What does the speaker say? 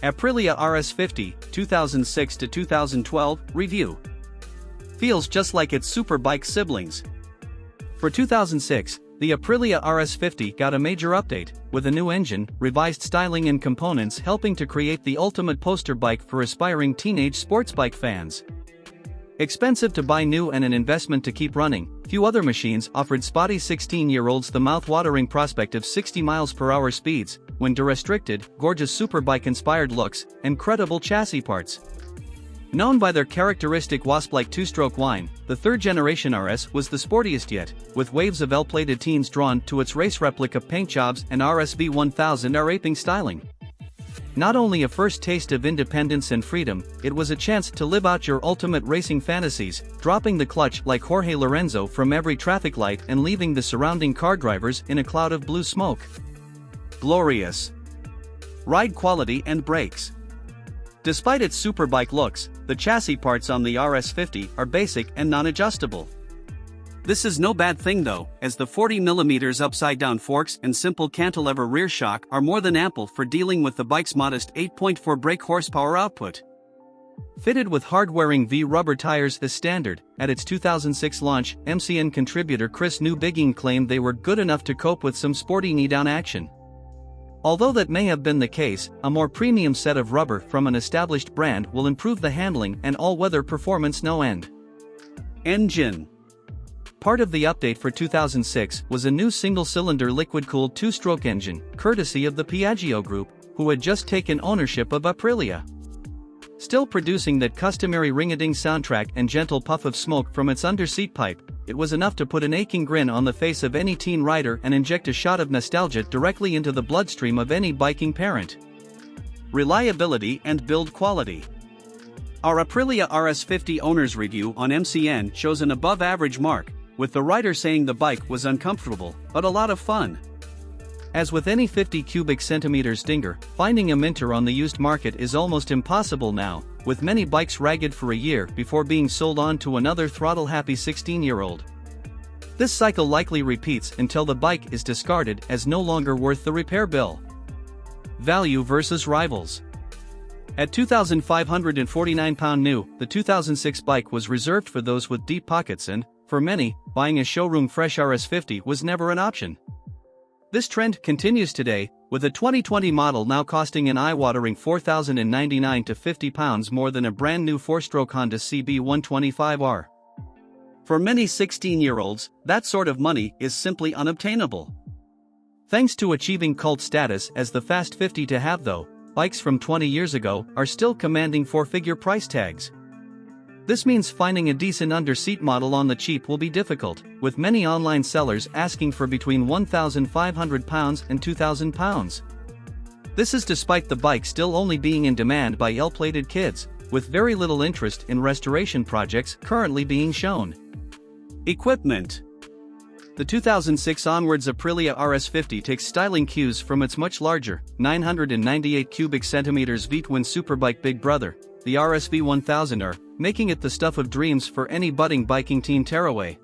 Aprilia RS50, 2006 to 2012, review. Feels just like its superbike siblings. For 2006, the Aprilia RS50 got a major update, with a new engine, revised styling and components helping to create the ultimate poster bike for aspiring teenage sports bike fans. Expensive to buy new and an investment to keep running, few other machines offered spotty 16-year-olds the mouth-watering prospect of 60 miles per hour speeds, when derestricted, gorgeous superbike-inspired looks, and credible chassis parts. Known by their characteristic wasp-like two-stroke whine, the third-generation RS was the sportiest yet, with waves of L-plated teens drawn to its race replica paint jobs and RSV1000 R-aping styling. Not only a first taste of independence and freedom, it was a chance to live out your ultimate racing fantasies, dropping the clutch like Jorge Lorenzo from every traffic light and leaving the surrounding car drivers in a cloud of blue smoke. Glorious ride quality and brakes. Despite its superbike looks, the chassis parts on the RS50 are basic and non-adjustable. This is no bad thing though, as the 40mm upside-down forks and simple cantilever rear shock are more than ample for dealing with the bike's modest 8.4 brake horsepower output. Fitted with hard-wearing V-rubber tires as standard, at its 2006 launch, MCN contributor Chris Newbigging claimed they were good enough to cope with some sporty knee-down action. Although that may have been the case, a more premium set of rubber from an established brand will improve the handling and all-weather performance no end. Engine. Part of the update for 2006 was a new single-cylinder liquid-cooled two-stroke engine, courtesy of the Piaggio Group, who had just taken ownership of Aprilia. Still producing that customary ring-a-ding soundtrack and gentle puff of smoke from its underseat pipe, it was enough to put an aching grin on the face of any teen rider and inject a shot of nostalgia directly into the bloodstream of any biking parent. Reliability and build quality. Our Aprilia RS50 owner's review on MCN shows an above-average mark, with the rider saying the bike was uncomfortable, but a lot of fun. As with any 50 cubic centimeters dinger, finding a minter on the used market is almost impossible now, with many bikes ragged for a year before being sold on to another throttle-happy 16-year-old. This cycle likely repeats until the bike is discarded as no longer worth the repair bill. Value versus rivals. At £2,549 new, the 2006 bike was reserved for those with deep pockets and, for many, buying a showroom-fresh RS50 was never an option. This trend continues today, with a 2020 model now costing an eye-watering £4,099 to £50 more than a brand-new four-stroke Honda CB125R. For many 16-year-olds, that sort of money is simply unobtainable. Thanks to achieving cult status as the Fast 50 to have though, bikes from 20 years ago are still commanding four-figure price tags. This means finding a decent under-seat model on the cheap will be difficult, with many online sellers asking for between £1,500 and £2,000. This is despite the bike still only being in demand by L-plated kids, with very little interest in restoration projects currently being shown. Equipment. The 2006 onwards Aprilia RS50 takes styling cues from its much larger, 998 cubic centimeters V-twin superbike big brother, the RSV1000R, making it the stuff of dreams for any budding biking teen tearaway.